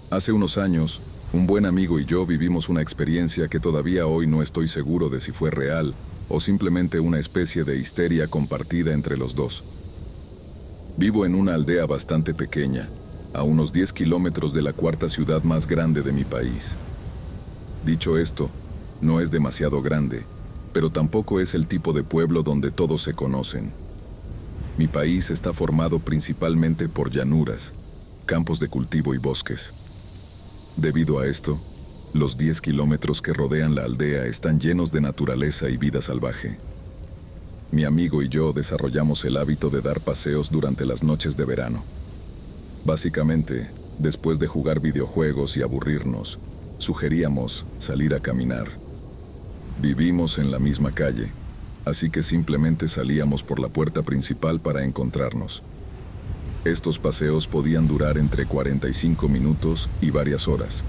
Hace unos años, un buen amigo y yo vivimos una experiencia que todavía hoy no estoy seguro de si fue real o simplemente una especie de histeria compartida entre los dos. Vivo en una aldea bastante pequeña, a unos 10 kilómetros de la cuarta ciudad más grande de mi país. Dicho esto, no es demasiado grande, pero tampoco es el tipo de pueblo donde todos se conocen. Mi país está formado principalmente por llanuras, campos de cultivo y bosques. Debido a esto, los 10 kilómetros que rodean la aldea están llenos de naturaleza y vida salvaje. Mi amigo y yo desarrollamos el hábito de dar paseos durante las noches de verano. Básicamente, después de jugar videojuegos y aburrirnos, sugeríamos salir a caminar. Vivimos en la misma calle, así que simplemente salíamos por la puerta principal para encontrarnos. Estos paseos podían durar entre 45 minutos y varias horas,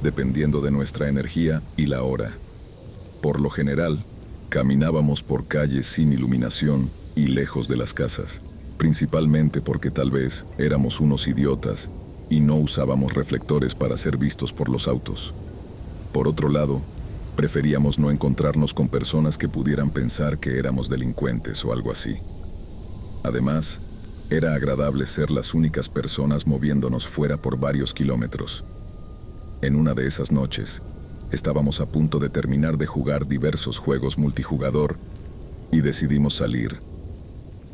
dependiendo de nuestra energía y la hora. Por lo general, caminábamos por calles sin iluminación y lejos de las casas, principalmente porque tal vez éramos unos idiotas y no usábamos reflectores para ser vistos por los autos. Por otro lado, preferíamos no encontrarnos con personas que pudieran pensar que éramos delincuentes o algo así. Además, era agradable ser las únicas personas moviéndonos fuera por varios kilómetros. En una de esas noches, estábamos a punto de terminar de jugar diversos juegos multijugador y decidimos salir.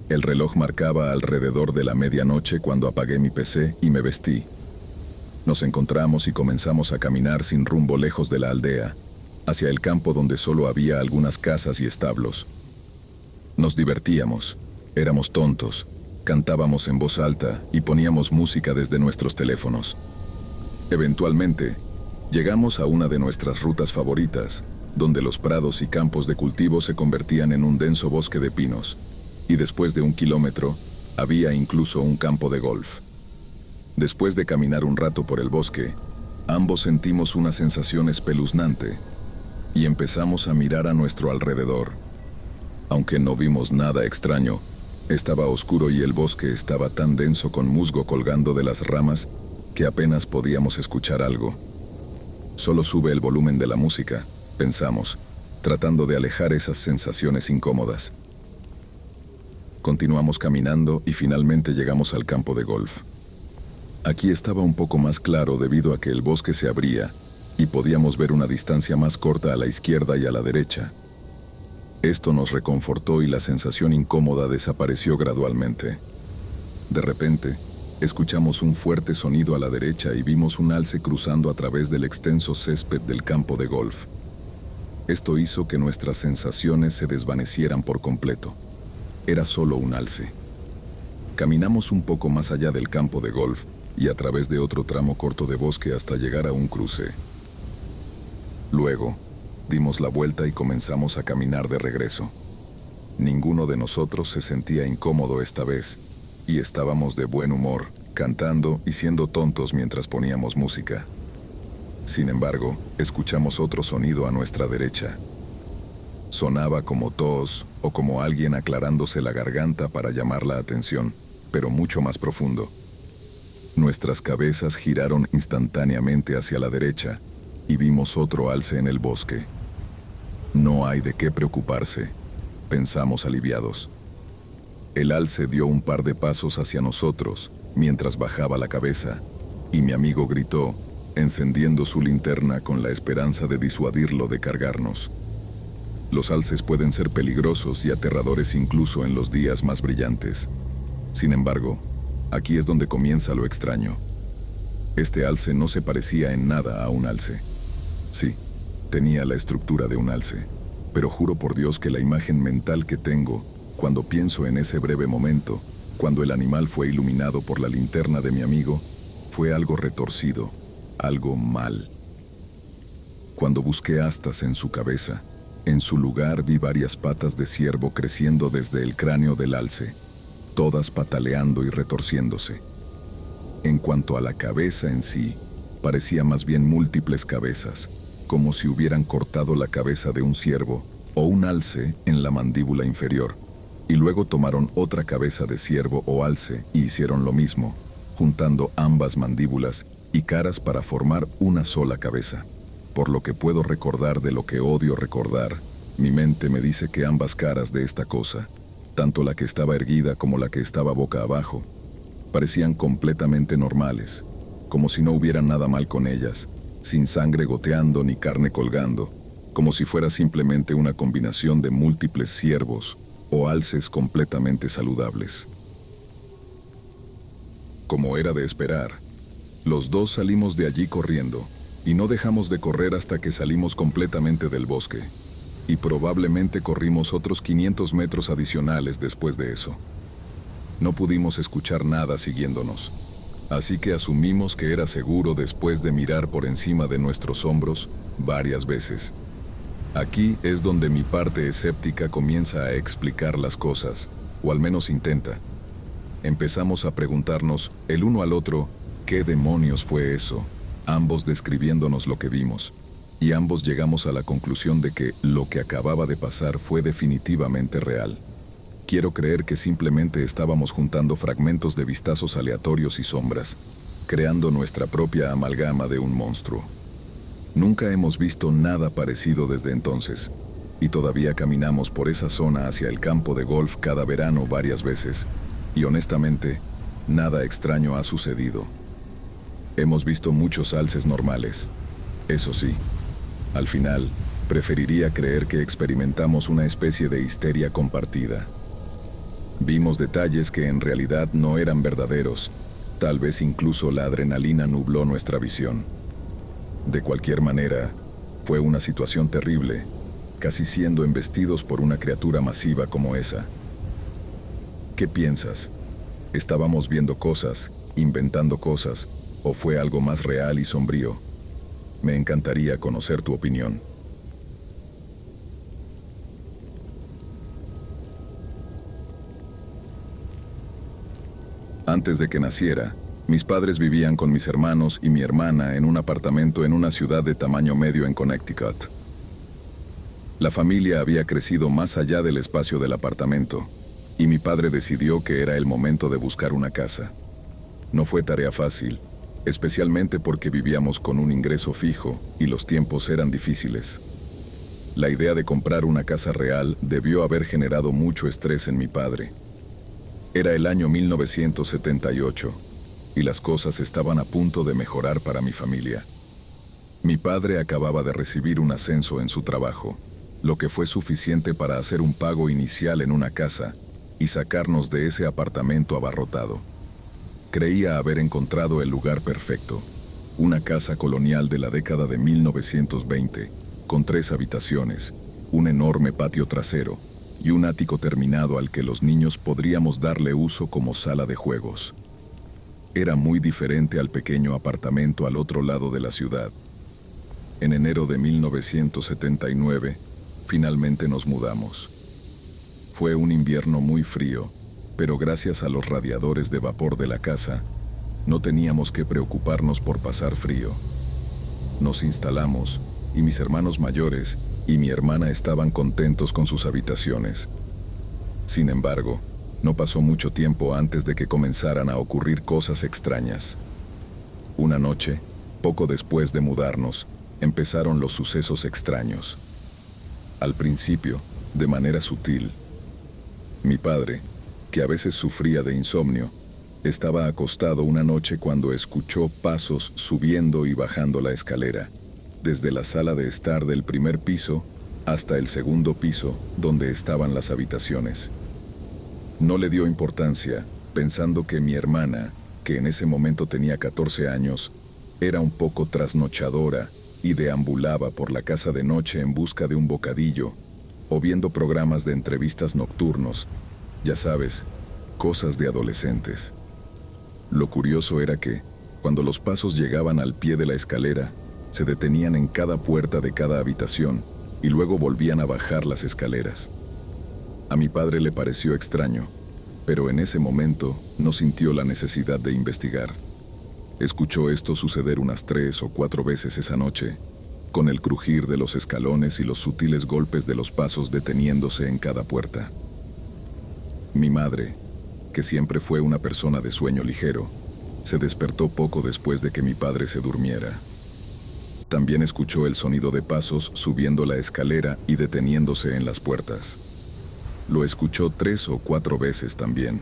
El reloj marcaba alrededor de la medianoche cuando apagué mi PC y me vestí. Nos encontramos y comenzamos a caminar sin rumbo lejos de la aldea, hacia el campo donde solo había algunas casas y establos. Nos divertíamos, éramos tontos, cantábamos en voz alta y poníamos música desde nuestros teléfonos. Eventualmente, llegamos a una de nuestras rutas favoritas, donde los prados y campos de cultivo se convertían en un denso bosque de pinos, y después de 1 kilómetro, había incluso un campo de golf. Después de caminar un rato por el bosque, ambos sentimos una sensación espeluznante, y empezamos a mirar a nuestro alrededor. Aunque no vimos nada extraño, estaba oscuro y el bosque estaba tan denso con musgo colgando de las ramas que apenas podíamos escuchar algo. Solo sube el volumen de la música, pensamos, tratando de alejar esas sensaciones incómodas. Continuamos caminando y finalmente llegamos al campo de golf. Aquí estaba un poco más claro debido a que el bosque se abría y podíamos ver una distancia más corta a la izquierda y a la derecha. Esto nos reconfortó y la sensación incómoda desapareció gradualmente. De repente, escuchamos un fuerte sonido a la derecha y vimos un alce cruzando a través del extenso césped del campo de golf. Esto hizo que nuestras sensaciones se desvanecieran por completo. Era solo un alce. Caminamos un poco más allá del campo de golf y a través de otro tramo corto de bosque hasta llegar a un cruce. Luego, dimos la vuelta y comenzamos a caminar de regreso. Ninguno de nosotros se sentía incómodo esta vez, y estábamos de buen humor, cantando y siendo tontos mientras poníamos música. Sin embargo, escuchamos otro sonido a nuestra derecha. Sonaba como tos o como alguien aclarándose la garganta para llamar la atención, pero mucho más profundo. Nuestras cabezas giraron instantáneamente hacia la derecha y vimos otro alce en el bosque. No hay de qué preocuparse, pensamos aliviados. El alce dio un par de pasos hacia nosotros mientras bajaba la cabeza, y mi amigo gritó, encendiendo su linterna con la esperanza de disuadirlo de cargarnos. Los alces pueden ser peligrosos y aterradores incluso en los días más brillantes. Sin embargo, aquí es donde comienza lo extraño. Este alce no se parecía en nada a un alce. Sí, tenía la estructura de un alce, pero juro por Dios que la imagen mental que tengo cuando pienso en ese breve momento, cuando el animal fue iluminado por la linterna de mi amigo, fue algo retorcido, algo mal. Cuando busqué astas en su cabeza, en su lugar vi varias patas de ciervo creciendo desde el cráneo del alce, todas pataleando y retorciéndose. En cuanto a la cabeza en sí, parecía más bien múltiples cabezas, como si hubieran cortado la cabeza de un ciervo o un alce en la mandíbula inferior, y luego tomaron otra cabeza de ciervo o alce y hicieron lo mismo, juntando ambas mandíbulas y caras para formar una sola cabeza. Por lo que puedo recordar de lo que odio recordar, mi mente me dice que ambas caras de esta cosa, tanto la que estaba erguida como la que estaba boca abajo, parecían completamente normales, como si no hubiera nada mal con ellas, sin sangre goteando ni carne colgando, como si fuera simplemente una combinación de múltiples ciervos o alces completamente saludables. Como era de esperar, los dos salimos de allí corriendo, y no dejamos de correr hasta que salimos completamente del bosque, y probablemente corrimos otros 500 metros adicionales después de eso. No pudimos escuchar nada siguiéndonos, así que asumimos que era seguro después de mirar por encima de nuestros hombros varias veces. Aquí es donde mi parte escéptica comienza a explicar las cosas, o al menos intenta. Empezamos a preguntarnos el uno al otro, ¿qué demonios fue eso? Ambos describiéndonos lo que vimos, y ambos llegamos a la conclusión de que lo que acababa de pasar fue definitivamente real. Quiero creer que simplemente estábamos juntando fragmentos de vistazos aleatorios y sombras, creando nuestra propia amalgama de un monstruo. Nunca hemos visto nada parecido desde entonces, y todavía caminamos por esa zona hacia el campo de golf cada verano varias veces, y honestamente, nada extraño ha sucedido. Hemos visto muchos alces normales. Eso sí, al final, preferiría creer que experimentamos una especie de histeria compartida. Vimos detalles que en realidad no eran verdaderos, tal vez incluso la adrenalina nubló nuestra visión. De cualquier manera, fue una situación terrible, casi siendo embestidos por una criatura masiva como esa. ¿Qué piensas? ¿Estábamos viendo cosas, inventando cosas, o fue algo más real y sombrío? Me encantaría conocer tu opinión. Antes de que naciera, mis padres vivían con mis hermanos y mi hermana en un apartamento en una ciudad de tamaño medio en Connecticut. La familia había crecido más allá del espacio del apartamento, y mi padre decidió que era el momento de buscar una casa. No fue tarea fácil, especialmente porque vivíamos con un ingreso fijo y los tiempos eran difíciles. La idea de comprar una casa real debió haber generado mucho estrés en mi padre. Era el año 1978, y las cosas estaban a punto de mejorar para mi familia. Mi padre acababa de recibir un ascenso en su trabajo, lo que fue suficiente para hacer un pago inicial en una casa y sacarnos de ese apartamento abarrotado. Creía haber encontrado el lugar perfecto, una casa colonial de la década de 1920, con 3 habitaciones, un enorme patio trasero y un ático terminado al que los niños podríamos darle uso como sala de juegos. Era muy diferente al pequeño apartamento al otro lado de la ciudad. En enero de 1979, finalmente nos mudamos. Fue un invierno muy frío, pero gracias a los radiadores de vapor de la casa, no teníamos que preocuparnos por pasar frío. Nos instalamos, y mis hermanos mayores y mi hermana estaban contentos con sus habitaciones. Sin embargo, no pasó mucho tiempo antes de que comenzaran a ocurrir cosas extrañas. Una noche, poco después de mudarnos, empezaron los sucesos extraños. Al principio, de manera sutil. Mi padre, que a veces sufría de insomnio, estaba acostado una noche cuando escuchó pasos subiendo y bajando la escalera, desde la sala de estar del primer piso hasta el segundo piso, donde estaban las habitaciones. No le dio importancia, pensando que mi hermana, que en ese momento tenía 14 años, era un poco trasnochadora y deambulaba por la casa de noche en busca de un bocadillo o viendo programas de entrevistas nocturnos, ya sabes, cosas de adolescentes. Lo curioso era que, cuando los pasos llegaban al pie de la escalera, se detenían en cada puerta de cada habitación y luego volvían a bajar las escaleras. A mi padre le pareció extraño, pero en ese momento no sintió la necesidad de investigar. Escuchó esto suceder unas 3 o 4 veces esa noche, con el crujir de los escalones y los sutiles golpes de los pasos deteniéndose en cada puerta. Mi madre, que siempre fue una persona de sueño ligero, Se despertó poco después de que mi padre se durmiera. También escuchó el sonido de pasos subiendo la escalera y deteniéndose en las puertas. Lo escuchó 3 o 4 veces también.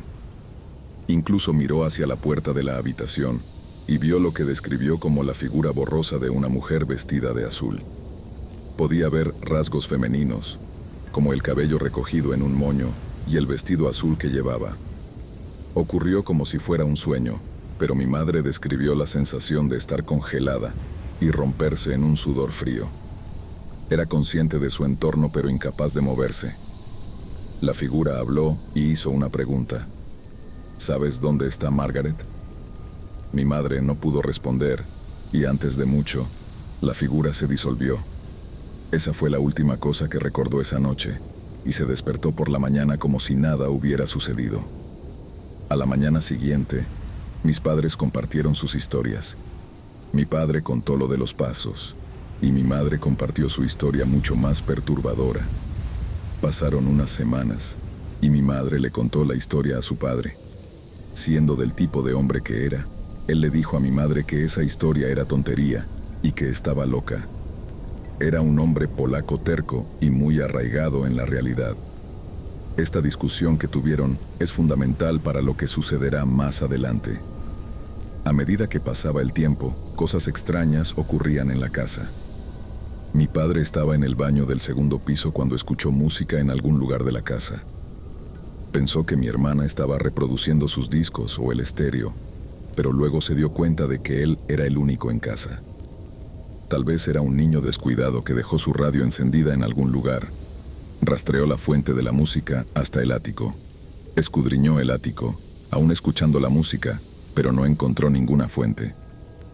Incluso miró hacia la puerta de la habitación y vio lo que describió como la figura borrosa de una mujer vestida de azul. Podía ver rasgos femeninos, como el cabello recogido en un moño y el vestido azul que llevaba. Ocurrió como si fuera un sueño, pero mi madre describió la sensación de estar congelada y romperse en un sudor frío. Era consciente de su entorno pero incapaz de moverse. La figura habló y hizo una pregunta. ¿Sabes dónde está Margaret? Mi madre no pudo responder y antes de mucho, la figura se disolvió. Esa fue la última cosa que recordó esa noche y se despertó por la mañana como si nada hubiera sucedido. A la mañana siguiente, mis padres compartieron sus historias. Mi padre contó lo de los pasos y mi madre compartió su historia mucho más perturbadora. Pasaron unas semanas y mi madre le contó la historia a su padre. Siendo del tipo de hombre que era, él le dijo a mi madre que esa historia era tontería y que estaba loca. Era un hombre polaco terco y muy arraigado en la realidad. Esta discusión que tuvieron es fundamental para lo que sucederá más adelante. A medida que pasaba el tiempo, cosas extrañas ocurrían en la casa. Mi padre estaba en el baño del segundo piso cuando escuchó música en algún lugar de la casa. Pensó que mi hermana estaba reproduciendo sus discos o el estéreo, pero luego se dio cuenta de que él era el único en casa. Tal vez era un niño descuidado que dejó su radio encendida en algún lugar. Rastreó la fuente de la música hasta el ático. Escudriñó el ático, aún escuchando la música, pero no encontró ninguna fuente.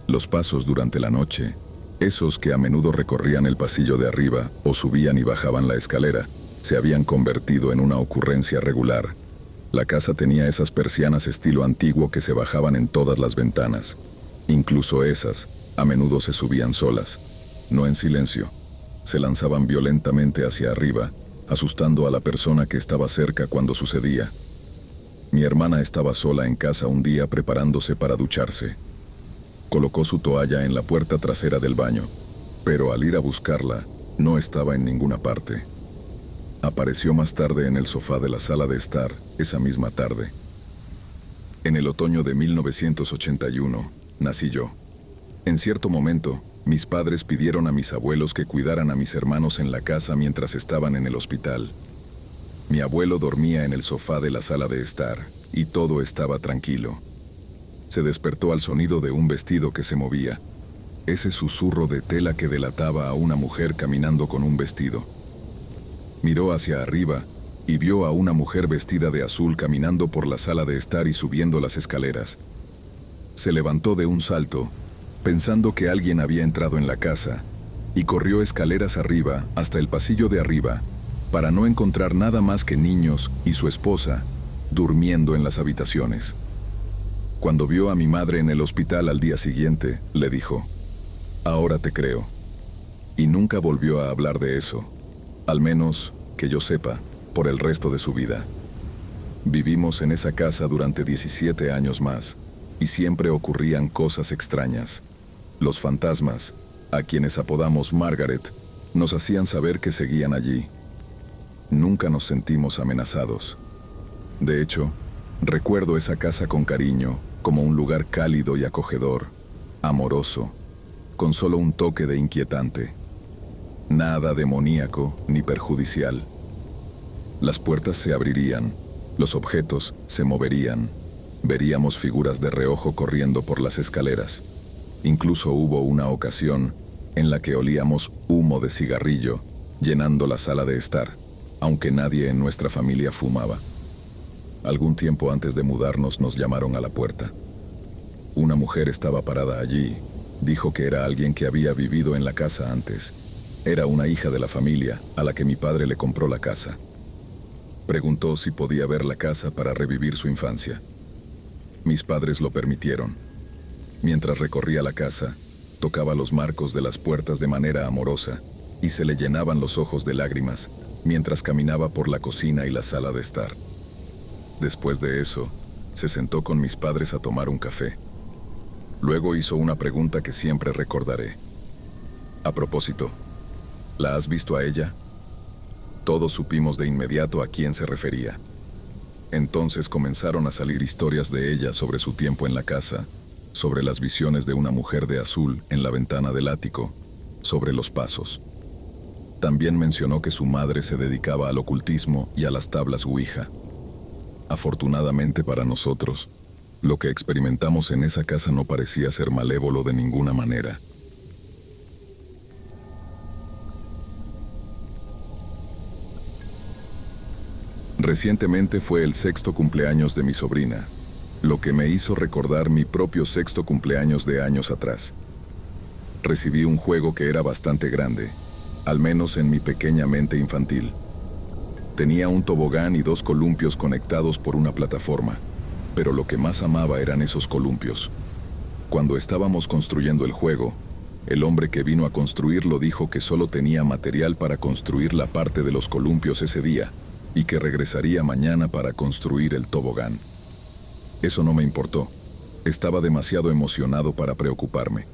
Los pasos durante la noche, esos que a menudo recorrían el pasillo de arriba o subían y bajaban la escalera, se habían convertido en una ocurrencia regular. La casa tenía esas persianas estilo antiguo que se bajaban en todas las ventanas. Incluso esas, a menudo se subían solas, no en silencio. Se lanzaban violentamente hacia arriba, asustando a la persona que estaba cerca cuando sucedía. Mi hermana estaba sola en casa un día preparándose para ducharse. Colocó su toalla en la puerta trasera del baño, pero al ir a buscarla, no estaba en ninguna parte. Apareció más tarde en el sofá de la sala de estar, esa misma tarde. En el otoño de 1981, nací yo. En cierto momento, mis padres pidieron a mis abuelos que cuidaran a mis hermanos en la casa mientras estaban en el hospital. Mi abuelo dormía en el sofá de la sala de estar, y todo estaba tranquilo. Se despertó al sonido de un vestido que se movía, ese susurro de tela que delataba a una mujer caminando con un vestido. Miró hacia arriba y vio a una mujer vestida de azul caminando por la sala de estar y subiendo las escaleras. Se levantó de un salto, pensando que alguien había entrado en la casa, y corrió escaleras arriba hasta el pasillo de arriba, para no encontrar nada más que niños y su esposa durmiendo en las habitaciones. Cuando vio a mi madre en el hospital al día siguiente, le dijo: «Ahora te creo». Y nunca volvió a hablar de eso, al menos que yo sepa, por el resto de su vida. Vivimos en esa casa durante 17 años más, y siempre ocurrían cosas extrañas. Los fantasmas, a quienes apodamos Margaret, nos hacían saber que seguían allí. Nunca nos sentimos amenazados. De hecho, recuerdo esa casa con cariño, como un lugar cálido y acogedor, amoroso, con solo un toque de inquietante. Nada demoníaco ni perjudicial. Las puertas se abrirían, los objetos se moverían, veríamos figuras de reojo corriendo por las escaleras. Incluso hubo una ocasión en la que olíamos humo de cigarrillo, llenando la sala de estar, aunque nadie en nuestra familia fumaba. Algún tiempo antes de mudarnos nos llamaron a la puerta. Una mujer estaba parada allí. Dijo que era alguien que había vivido en la casa antes. Era una hija de la familia a la que mi padre le compró la casa. Preguntó si podía ver la casa para revivir su infancia. Mis padres lo permitieron. Mientras recorría la casa, tocaba los marcos de las puertas de manera amorosa y se le llenaban los ojos de lágrimas mientras caminaba por la cocina y la sala de estar. Después de eso, se sentó con mis padres a tomar un café. Luego hizo una pregunta que siempre recordaré. A propósito, ¿la has visto a ella? Todos supimos de inmediato a quién se refería. Entonces comenzaron a salir historias de ella sobre su tiempo en la casa, sobre las visiones de una mujer de azul en la ventana del ático, sobre los pasos. También mencionó que su madre se dedicaba al ocultismo y a las tablas Ouija. Afortunadamente para nosotros, lo que experimentamos en esa casa no parecía ser malévolo de ninguna manera. Recientemente fue el 6º cumpleaños de mi sobrina, lo que me hizo recordar mi propio 6º cumpleaños de años atrás. Recibí un juego que era bastante grande, al menos en mi pequeña mente infantil. Tenía un tobogán y 2 columpios conectados por una plataforma, pero lo que más amaba eran esos columpios. Cuando estábamos construyendo el juego, el hombre que vino a construirlo dijo que solo tenía material para construir la parte de los columpios ese día, y que regresaría mañana para construir el tobogán. Eso no me importó. Estaba demasiado emocionado para preocuparme.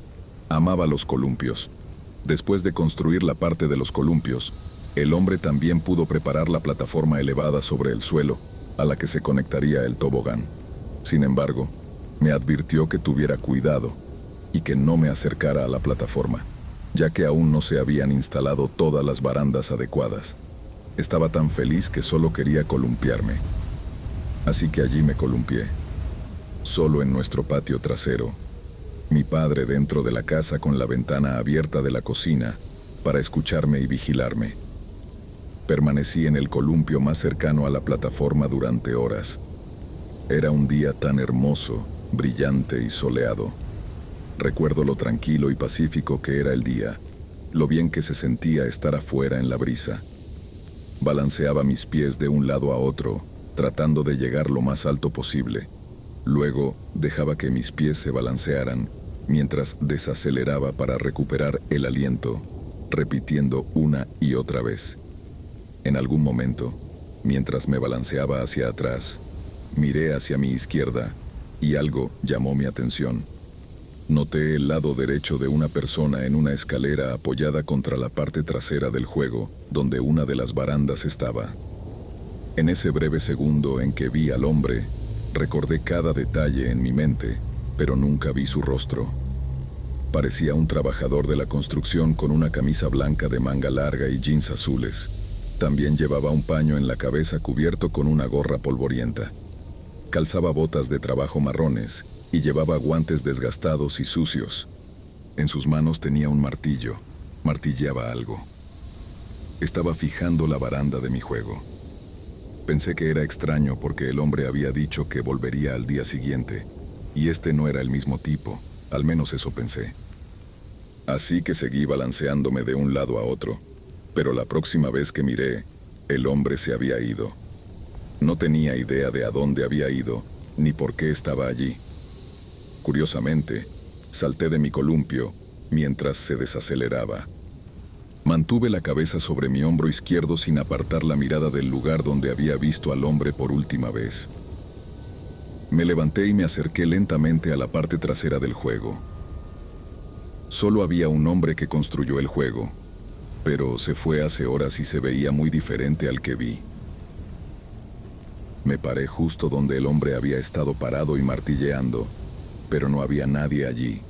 Amaba los columpios. Después de construir la parte de los columpios, el hombre también pudo preparar la plataforma elevada sobre el suelo, a la que se conectaría el tobogán. Sin embargo, me advirtió que tuviera cuidado y que no me acercara a la plataforma, ya que aún no se habían instalado todas las barandas adecuadas. Estaba tan feliz que solo quería columpiarme. Así que allí me columpié, solo en nuestro patio trasero, mi padre dentro de la casa con la ventana abierta de la cocina para escucharme y vigilarme. Permanecí en el columpio más cercano a la plataforma durante horas. Era un día tan hermoso, brillante y soleado. Recuerdo lo tranquilo y pacífico que era el día, lo bien que se sentía estar afuera en la brisa. Balanceaba mis pies de un lado a otro, tratando de llegar lo más alto posible. Luego dejaba que mis pies se balancearan, mientras desaceleraba para recuperar el aliento, repitiendo una y otra vez. En algún momento, mientras me balanceaba hacia atrás, miré hacia mi izquierda y algo llamó mi atención. Noté el lado derecho de una persona en una escalera apoyada contra la parte trasera del juego, donde una de las barandas estaba. En ese breve segundo en que vi al hombre, recordé cada detalle en mi mente, pero nunca vi su rostro. Parecía un trabajador de la construcción con una camisa blanca de manga larga y jeans azules. También llevaba un paño en la cabeza cubierto con una gorra polvorienta. Calzaba botas de trabajo marrones y llevaba guantes desgastados y sucios. En sus manos tenía un martillo. Martilleaba algo. Estaba fijando la baranda de mi juego. Pensé que era extraño porque el hombre había dicho que volvería al día siguiente, y este no era el mismo tipo, al menos eso pensé. Así que seguí balanceándome de un lado a otro, pero la próxima vez que miré, el hombre se había ido. No tenía idea de a dónde había ido, ni por qué estaba allí. Curiosamente, salté de mi columpio mientras se desaceleraba. Mantuve la cabeza sobre mi hombro izquierdo sin apartar la mirada del lugar donde había visto al hombre por última vez. Me levanté y me acerqué lentamente a la parte trasera del juego. Solo había un hombre que construyó el juego, pero se fue hace horas y se veía muy diferente al que vi. Me paré justo donde el hombre había estado parado y martilleando, pero no había nadie allí,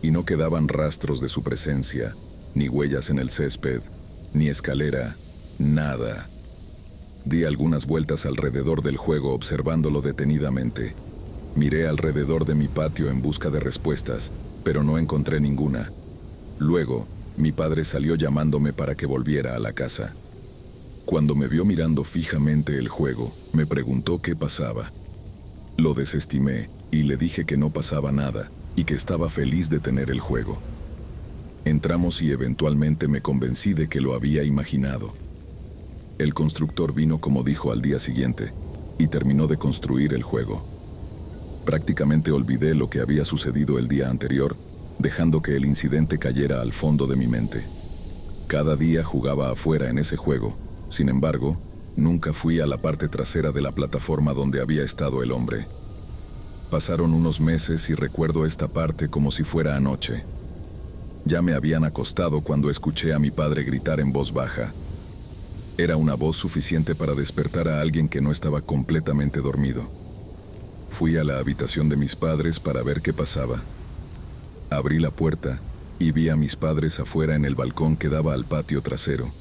y no quedaban rastros de su presencia, ni huellas en el césped, ni escalera, nada. Di algunas vueltas alrededor del juego observándolo detenidamente. Miré alrededor de mi patio en busca de respuestas, pero no encontré ninguna. Luego, mi padre salió llamándome para que volviera a la casa. Cuando me vio mirando fijamente el juego, me preguntó qué pasaba. Lo desestimé y le dije que no pasaba nada y que estaba feliz de tener el juego. Entramos y eventualmente me convencí de que lo había imaginado. El constructor vino como dijo al día siguiente y terminó de construir el juego. Prácticamente olvidé lo que había sucedido el día anterior, dejando que el incidente cayera al fondo de mi mente. Cada día jugaba afuera en ese juego. Sin embargo, nunca fui a la parte trasera de la plataforma donde había estado el hombre. Pasaron unos meses y recuerdo esta parte como si fuera anoche. Ya me habían acostado cuando escuché a mi padre gritar en voz baja. Era una voz suficiente para despertar a alguien que no estaba completamente dormido. Fui a la habitación de mis padres para ver qué pasaba. Abrí la puerta y vi a mis padres afuera en el balcón que daba al patio trasero.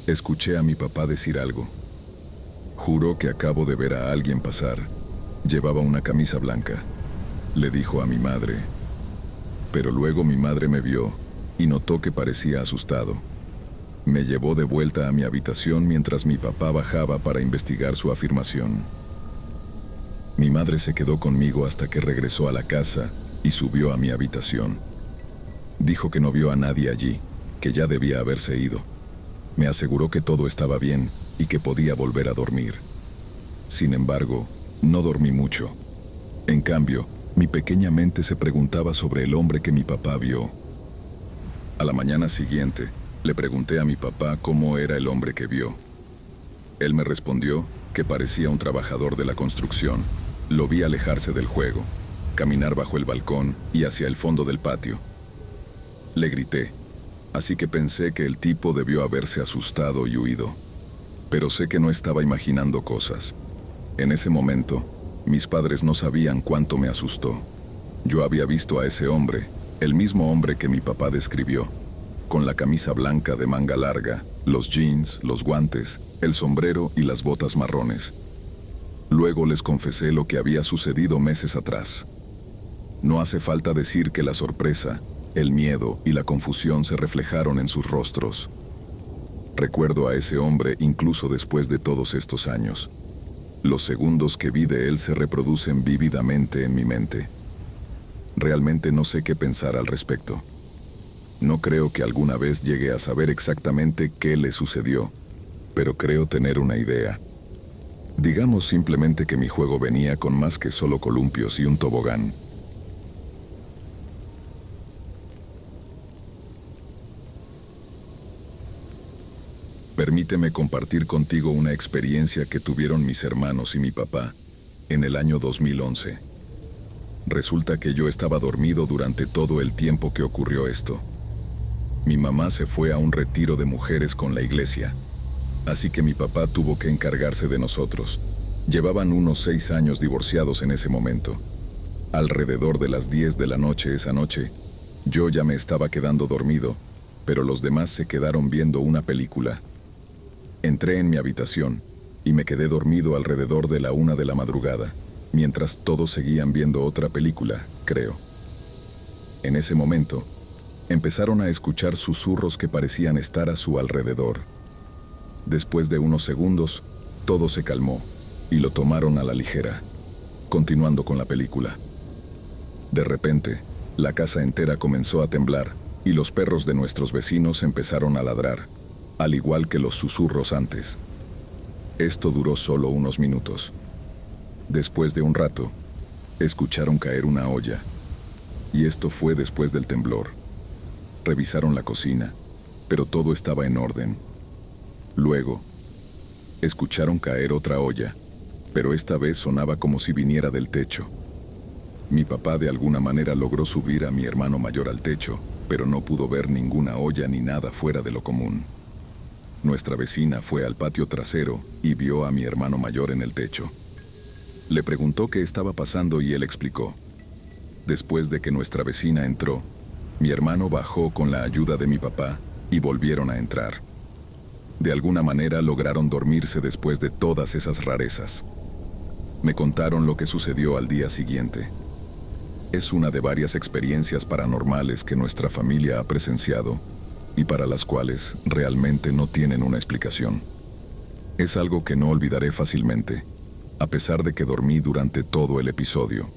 Escuché a mi papá decir algo. Juro que acabo de ver a alguien pasar. Llevaba una camisa blanca, le dijo a mi madre. Pero luego mi madre me vio y notó que parecía asustado. Me llevó de vuelta a mi habitación mientras mi papá bajaba para investigar su afirmación. Mi madre se quedó conmigo hasta que regresó a la casa y subió a mi habitación. Dijo que no vio a nadie allí, que ya debía haberse ido. Me aseguró que todo estaba bien y que podía volver a dormir. Sin embargo, no dormí mucho. En cambio, mi pequeña mente se preguntaba sobre el hombre que mi papá vio. A la mañana siguiente, le pregunté a mi papá cómo era el hombre que vio. Él me respondió que parecía un trabajador de la construcción. Lo vi alejarse del juego, caminar bajo el balcón y hacia el fondo del patio. Le grité, así que pensé que el tipo debió haberse asustado y huido. Pero sé que no estaba imaginando cosas. En ese momento, mis padres no sabían cuánto me asustó. Yo había visto a ese hombre, el mismo hombre que mi papá describió, con la camisa blanca de manga larga, los jeans, los guantes, el sombrero y las botas marrones. Luego les confesé lo que había sucedido meses atrás. No hace falta decir que la sorpresa, el miedo y la confusión se reflejaron en sus rostros. Recuerdo a ese hombre incluso después de todos estos años. Los segundos que vi de él se reproducen vívidamente en mi mente. Realmente no sé qué pensar al respecto. No creo que alguna vez llegue a saber exactamente qué le sucedió, pero creo tener una idea. Digamos simplemente que mi juego venía con más que solo columpios y un tobogán. Permíteme compartir contigo una experiencia que tuvieron mis hermanos y mi papá en el año 2011. Resulta que yo estaba dormido durante todo el tiempo que ocurrió esto. Mi mamá se fue a un retiro de mujeres con la iglesia, así que mi papá tuvo que encargarse de nosotros. Llevaban unos 6 años divorciados en ese momento. Alrededor de las 10 de la noche esa noche, yo ya me estaba quedando dormido, pero los demás se quedaron viendo una película. Entré en mi habitación y me quedé dormido alrededor de la 1 de la madrugada, mientras todos seguían viendo otra película, creo. En ese momento, empezaron a escuchar susurros que parecían estar a su alrededor. Después de unos segundos, todo se calmó y lo tomaron a la ligera, continuando con la película. De repente, la casa entera comenzó a temblar y los perros de nuestros vecinos empezaron a ladrar, al igual que los susurros antes. Esto duró solo unos minutos. Después de un rato, escucharon caer una olla, y esto fue después del temblor. Revisaron la cocina, pero todo estaba en orden. Luego, escucharon caer otra olla, pero esta vez sonaba como si viniera del techo. Mi papá de alguna manera logró subir a mi hermano mayor al techo, pero no pudo ver ninguna olla ni nada fuera de lo común. Nuestra vecina fue al patio trasero y vio a mi hermano mayor en el techo. Le preguntó qué estaba pasando y él explicó. Después de que nuestra vecina entró, mi hermano bajó con la ayuda de mi papá y volvieron a entrar. De alguna manera lograron dormirse después de todas esas rarezas. Me contaron lo que sucedió al día siguiente. Es una de varias experiencias paranormales que nuestra familia ha presenciado y para las cuales realmente no tienen una explicación. Es algo que no olvidaré fácilmente, a pesar de que dormí durante todo el episodio.